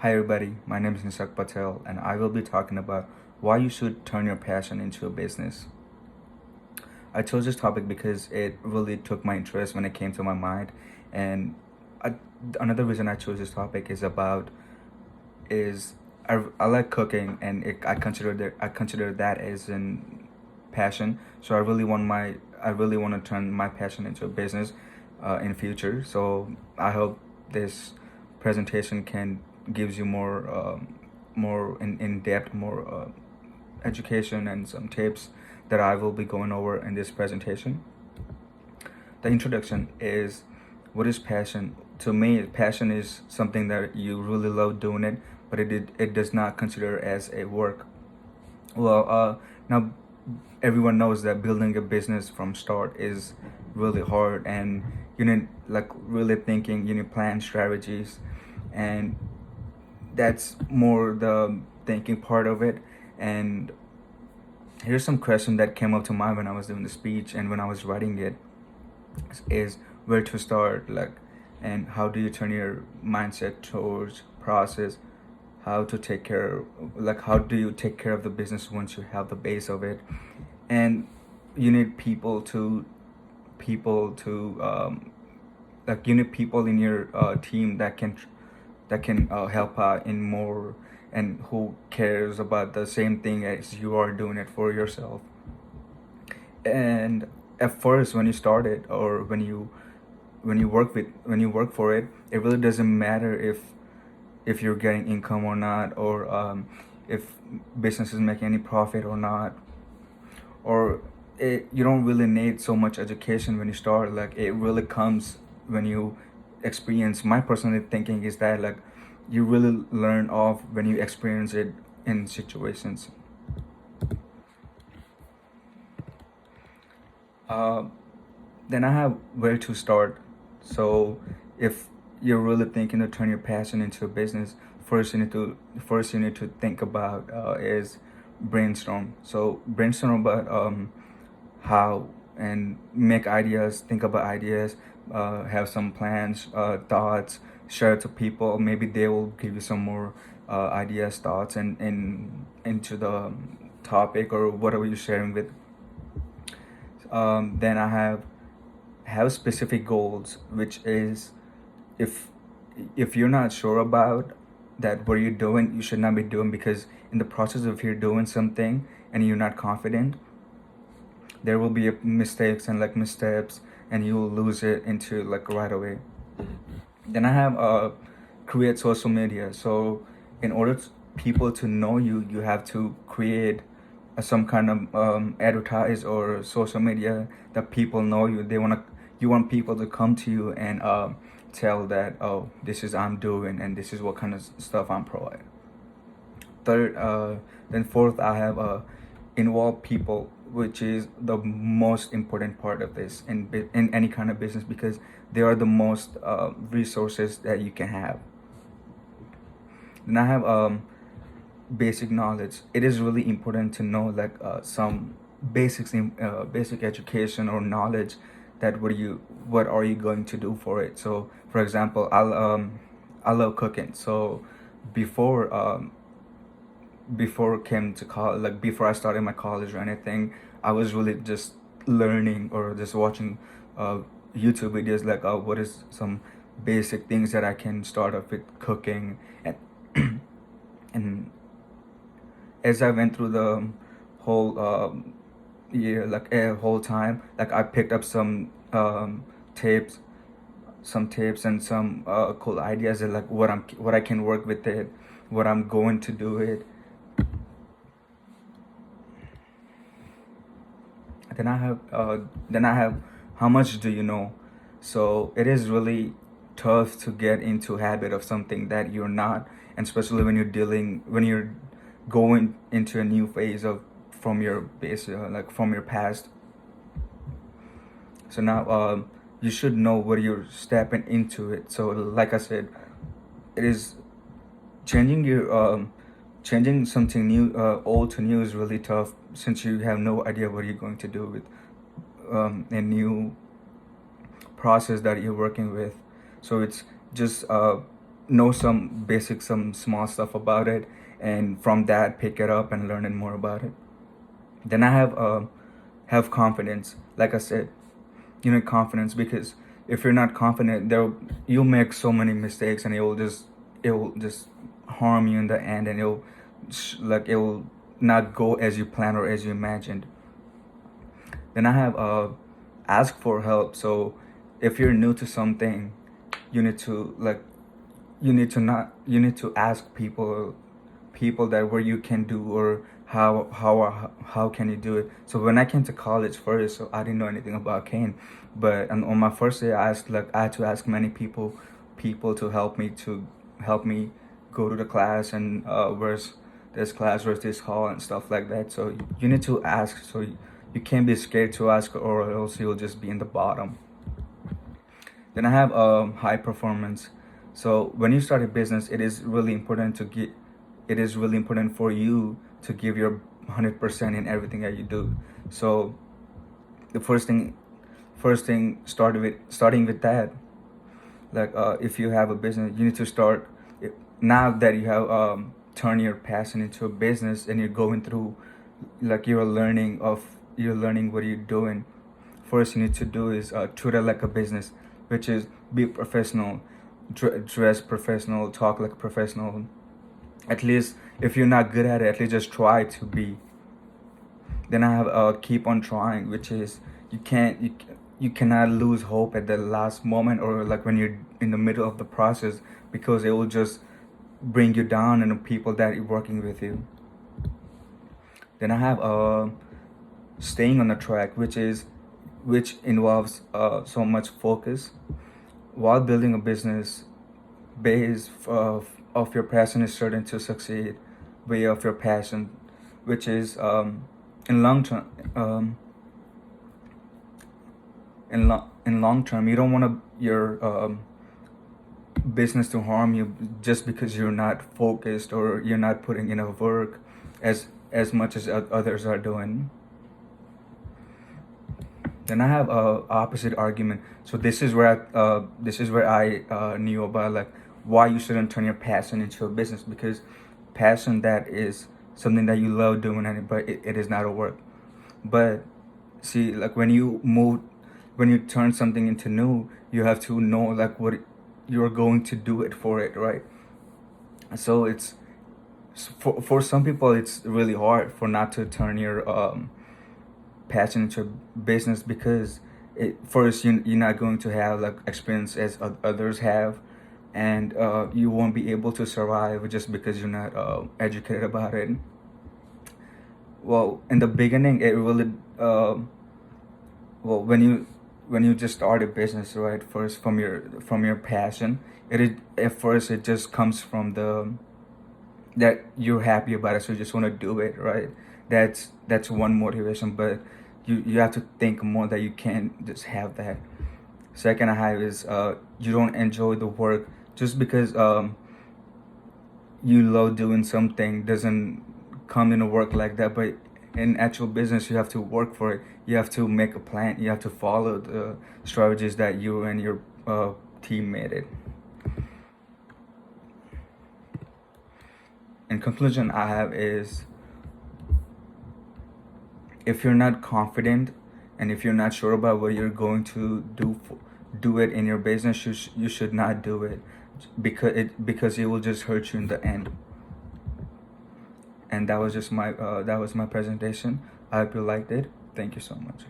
Hi everybody, my name is Nisak Patel and I will be talking about why you should turn your passion into a business. I chose this topic because it really took my interest when it came to my mind, and I, another reason I chose this topic is I like cooking, and I consider that as an passion. So I really want to turn my passion into a business in future. So I hope this presentation can gives you more in depth, more education and some tips that I will be going over in this presentation. The introduction is, what is passion? To me, passion is something that you really love doing it, but it does not consider as a work. Now everyone knows that building a business from start is really hard, and you need like really thinking, you need plan strategies, and that's more the thinking part of it. And here's some question that came up to mind when I was doing the speech and when I was writing it is where to start, like, and how do you turn your mindset towards process, how to take care, like how do you take care of the business once you have the base of it. And you need people to like you need people in your team that can help out in more, and who cares about the same thing as you are doing it for yourself. And at first when you start it, or when you work for it, it really doesn't matter if you're getting income or not, or if business is making any profit or not, or you don't really need so much education when you start. Like, it really comes when you experience. My personal thinking is that, like, you really learn off when you experience it in situations. uh, then I have where to start. So if you're really thinking to turn your passion into a business, first you need to think about is brainstorm. So brainstorm about how, and make ideas, think about ideas, have some plans, thoughts, share it to people. Maybe they will give you some more ideas, thoughts, and into the topic or whatever you're sharing with. Then I have specific goals, which is, if you're not sure about that what you're doing, you should not be doing, because in the process of you're doing something and you're not confident, there will be mistakes and like missteps, and you will lose it into like right away. Then I have create social media. So in order people to know you, you have to create some kind of advertise or social media that people know you. You want people to come to you and tell that, oh, this is I'm doing, and this is what kind of stuff I'm providing. Third, then fourth, I have involve people, which is the most important part of this in any kind of business, because they are the most resources that you can have. Then I have basic knowledge. It is really important to know, like, some basics in basic education or knowledge, that what are you going to do for it. So for example, I love cooking. So before came to college, like before I started my college or anything, I was really just learning or just watching YouTube videos, like what is some basic things that I can start off with cooking. And and as I went through the whole year, like a whole time, like I picked up tapes, and some cool ideas, and like what I can work with it, what I'm going to do it. Then I have how much do you know. So it is really tough to get into habit of something that you're not, and especially when you're going into a new phase of from your base, like from your past. So now you should know what you're stepping into it. So like I said, it is changing your changing something new, old to new, is really tough, since you have no idea what you're going to do with a new process that you're working with. So it's just know some basic, some small stuff about it, and from that pick it up and learning more about it. Then I have confidence. Like I said, you need confidence, because if you're not confident, there you'll make so many mistakes, and it will just harm you in the end, and it will not go as you planned or as you imagined. Then I have ask for help. So if you're new to something, you need to like you need to ask people that where you can do, or how can you do it. So when I came to college first, so I didn't know anything about cane, but on my first day I had to ask many people to help me go to the class, and where's this class, where's this hall, and stuff like that. So you need to ask. So you can't be scared to ask, or else you'll just be in the bottom. Then I have high performance. So when you start a business, it is really important for you to give your 100% in everything that you do. So the first thing starting with that. Like if you have a business, you need to start now that you have turned your passion into a business, and you're going through, like you're learning what you're doing. First you need to do is treat it like a business, which is be professional, dress professional, talk like a professional. At least if you're not good at it, at least just try to be. Then I have keep on trying, which is you cannot lose hope at the last moment, or like when you're in the middle of the process, because it will just bring you down, and the people that are working with you. Then I have staying on the track, which involves so much focus. While building a business, base of your passion is certain to succeed. Way of your passion, which is in long term in long term, you don't want your business to harm you just because you're not focused, or you're not putting enough work as much as others are doing. Then I have a opposite argument. So this is where I knew about, like, why you shouldn't turn your passion into a business, because passion, that is something that you love doing, but it is not a work. But see, like when you turn something into new, you have to know like what you're going to do it for it, right? So for some people it's really hard for not to turn your passion into business, because first you're not going to have like experience as others have, and you won't be able to survive just because you're not educated about it. Well, in the beginning, it really well, when you just start a business, right? First, from your passion, at first it just comes from the that you're happy about it, so you just want to do it, right? That's one motivation, but you have to think more that you can't just have that. Second I have is you don't enjoy the work. Just because you love doing something doesn't come in a work like that. But in actual business, you have to work for it. You have to make a plan. You have to follow the strategies that you and your team made it. In conclusion, I have is, if you're not confident, and if you're not sure about what you're going to do it in your business, you should not do it, because it will just hurt you in the end. And that was my presentation. I hope you liked it. Thank you so much.